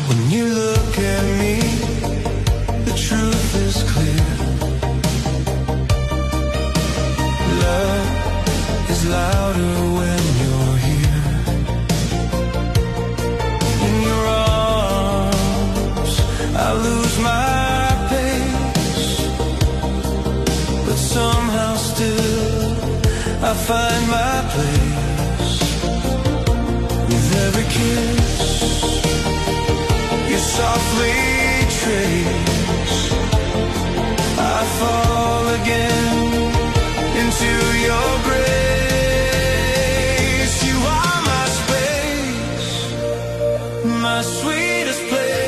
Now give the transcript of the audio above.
When you look at me, the truth is clear. Love is louder when you're here. In your arms, I lose my pace, but somehow still I find my place. With every kiss you softly trace, I fall again into your grace. You are my space, my sweetest place.